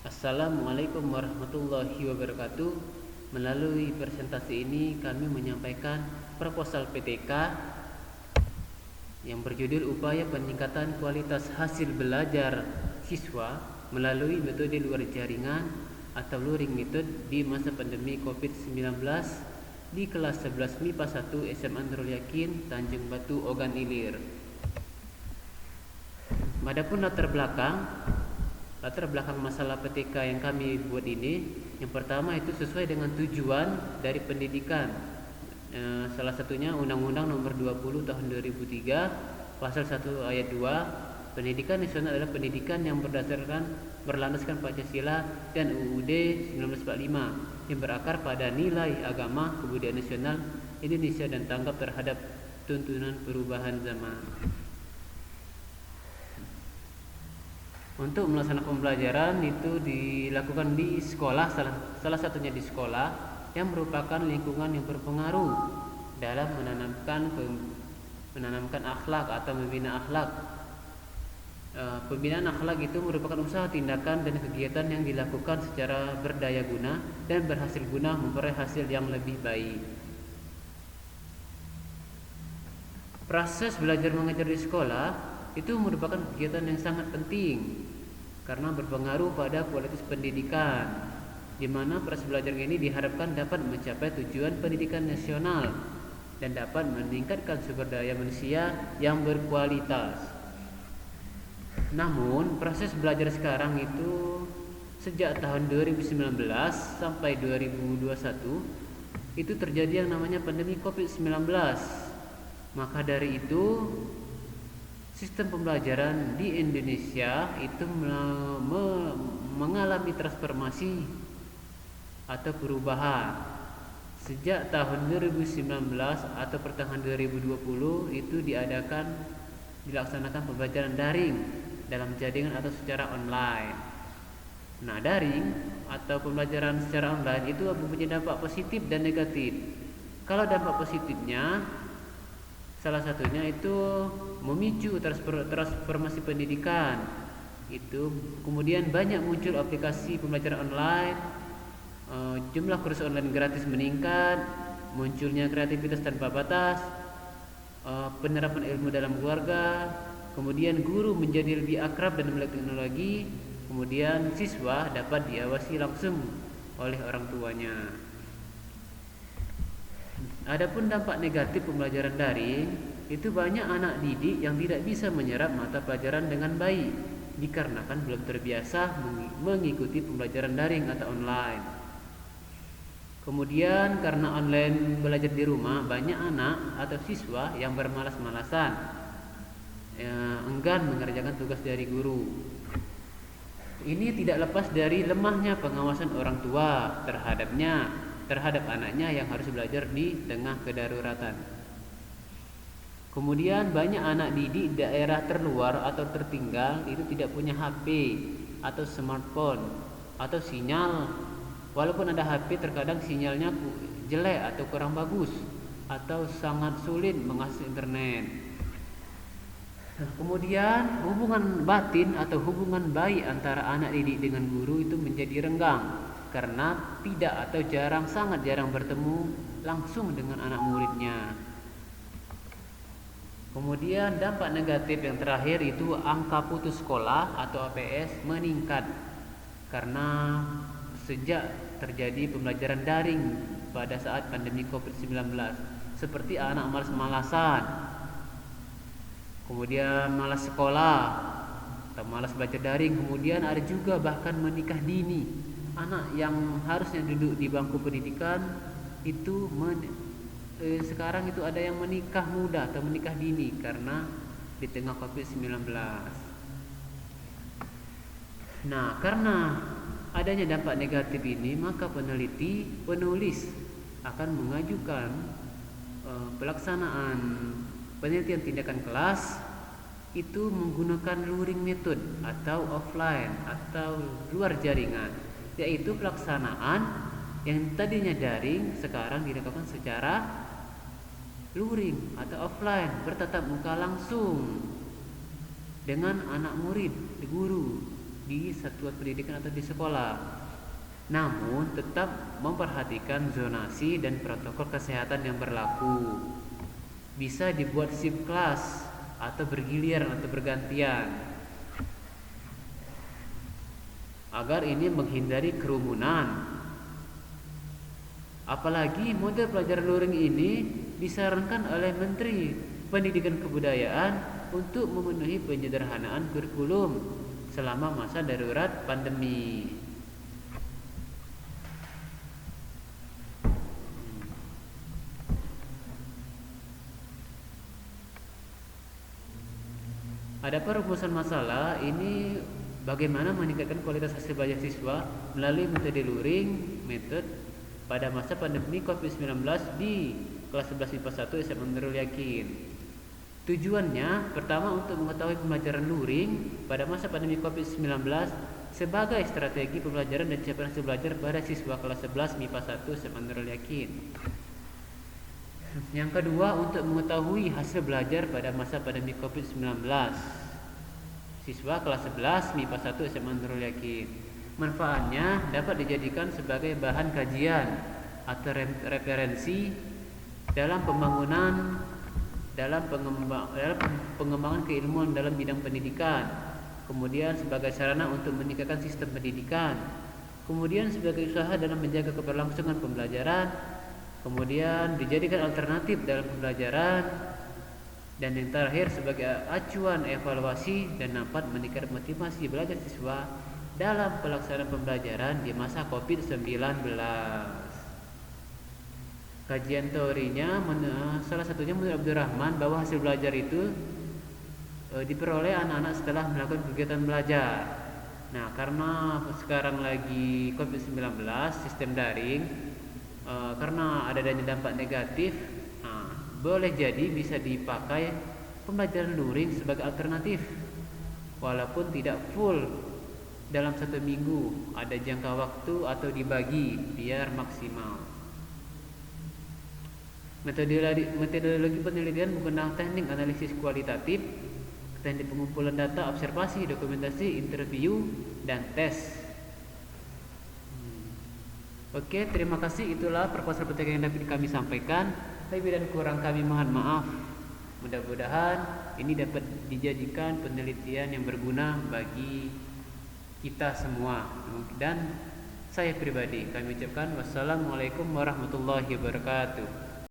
Assalamualaikum warahmatullahi wabarakatuh. Melalui presentasi ini kami menyampaikan proposal PTK yang berjudul Upaya Peningkatan Kualitas Hasil Belajar Siswa melalui metode luar jaringan atau luring method di masa pandemi COVID-19 di kelas 11 MIPA 1 SMA Nurul Yakin, Tanjung Batu, Ogan Ilir. Adapun latar belakang masalah PTK yang kami buat ini, yang pertama itu sesuai dengan tujuan dari pendidikan. Salah satunya Undang-Undang Nomor 20 Tahun 2003 Pasal 1 Ayat 2, pendidikan nasional adalah pendidikan yang berlandaskan Pancasila dan UUD 1945 yang berakar pada nilai agama, kebudayaan nasional Indonesia dan tanggap terhadap tuntunan perubahan zaman. Untuk melaksanakan pembelajaran itu dilakukan di sekolah, salah satunya di sekolah yang merupakan lingkungan yang berpengaruh dalam menanamkan akhlak atau membina akhlak. Pembinaan akhlak itu merupakan usaha, tindakan, dan kegiatan yang dilakukan secara berdaya guna dan berhasil guna memperoleh hasil yang lebih baik. Proses belajar mengajar di sekolah itu merupakan kegiatan yang sangat penting karena berpengaruh pada kualitas pendidikan, di mana proses belajar ini diharapkan dapat mencapai tujuan pendidikan nasional dan dapat meningkatkan sumber daya manusia yang berkualitas. Namun, proses belajar sekarang itu sejak tahun 2019 sampai 2021 itu terjadi yang namanya pandemi COVID-19. Maka dari itu, sistem pembelajaran di Indonesia itu mengalami transformasi atau perubahan. Sejak tahun 2019 atau pertengahan 2020 itu dilaksanakan pembelajaran daring dalam jaringan atau secara online. Nah, daring atau pembelajaran secara online itu mempunyai dampak positif dan negatif. Kalau dampak positifnya, salah satunya itu memicu transformasi pendidikan. Itu kemudian banyak muncul aplikasi pembelajaran online, jumlah kursus online gratis meningkat, munculnya kreativitas tanpa batas, penerapan ilmu dalam keluarga, kemudian guru menjadi lebih akrab dan melek teknologi, kemudian siswa dapat diawasi langsung oleh orang tuanya. Adapun dampak negatif pembelajaran daring, itu banyak anak didik yang tidak bisa menyerap mata pelajaran dengan baik dikarenakan belum terbiasa mengikuti pembelajaran daring atau online. Kemudian karena online belajar di rumah, banyak anak atau siswa yang bermalas-malasan, enggan mengerjakan tugas dari guru. Ini tidak lepas dari lemahnya pengawasan orang tua terhadap anaknya yang harus belajar di tengah kedaruratan. Kemudian banyak anak didik daerah terluar atau tertinggal itu tidak punya HP atau smartphone atau sinyal. Walaupun ada HP, terkadang sinyalnya jelek atau kurang bagus atau sangat sulit mengakses internet. Kemudian hubungan batin atau hubungan baik antara anak didik dengan guru itu menjadi renggang karena sangat jarang bertemu langsung dengan anak muridnya. Kemudian dampak negatif yang terakhir itu angka putus sekolah atau APS meningkat karena sejak terjadi pembelajaran daring pada saat pandemi COVID-19, seperti anak malas-malasan, kemudian malas sekolah atau malas belajar daring, kemudian ada juga bahkan menikah dini. Anak yang harusnya duduk di bangku pendidikan itu sekarang itu ada yang menikah muda atau menikah dini karena di tengah COVID-19. Nah, karena adanya dampak negatif ini, maka penulis akan mengajukan pelaksanaan penelitian tindakan kelas itu menggunakan luring method atau offline atau luar jaringan, yaitu pelaksanaan yang tadinya daring sekarang dilakukan secara luring atau offline, bertatap muka langsung dengan anak murid, guru. di satuan pendidikan atau di sekolah. Namun tetap memperhatikan zonasi dan protokol kesehatan yang berlaku. Bisa dibuat shift kelas atau bergiliran atau bergantian, agar ini menghindari kerumunan. Apalagi model pelajaran luring ini disarankan oleh Menteri Pendidikan Kebudayaan untuk memenuhi penyederhanaan kurikulum selama masa darurat pandemi. Ada perumusan masalah ini bagaimana meningkatkan kualitas hasil belajar siswa melalui metode luring pada masa pandemi COVID-19 di kelas 11 IPA 1 SMA Nurul Yakin. Tujuannya pertama untuk mengetahui pembelajaran luring pada masa pandemi COVID-19 sebagai strategi pembelajaran dan capaian hasil belajar pada siswa kelas 11 MIPA 1 SMA Nurul Yakin. Yang kedua, untuk mengetahui hasil belajar pada masa pandemi COVID-19 siswa kelas 11 MIPA 1 SMA Nurul Yakin. Manfaatnya dapat dijadikan sebagai bahan kajian atau referensi dalam pengembangan keilmuan dalam bidang pendidikan, kemudian sebagai sarana untuk meningkatkan sistem pendidikan, kemudian sebagai usaha dalam menjaga keberlangsungan pembelajaran, kemudian dijadikan alternatif dalam pembelajaran, dan yang terakhir sebagai acuan evaluasi dan dapat meningkatkan motivasi belajar siswa dalam pelaksanaan pembelajaran di masa COVID-19. Kajian teorinya salah satunya menurut Abdurrahman bahwa hasil belajar itu diperoleh anak-anak setelah melakukan kegiatan belajar. Nah, karena sekarang lagi COVID-19 sistem daring, karena adanya dampak negatif, boleh jadi bisa dipakai pembelajaran luring sebagai alternatif, walaupun tidak full dalam 1 minggu, ada jangka waktu atau dibagi biar maksimal. Metodologi penelitian menggunakan teknik analisis kualitatif, teknik pengumpulan data, observasi, dokumentasi, interview, dan tes. Oke, terima kasih. Itulah proposal penelitian yang dapat kami sampaikan. Lebih dan kurang kami mohon maaf. Mudah-mudahan ini dapat dijadikan penelitian yang berguna bagi kita semua. Dan saya pribadi kami ucapkan wassalamualaikum warahmatullahi wabarakatuh.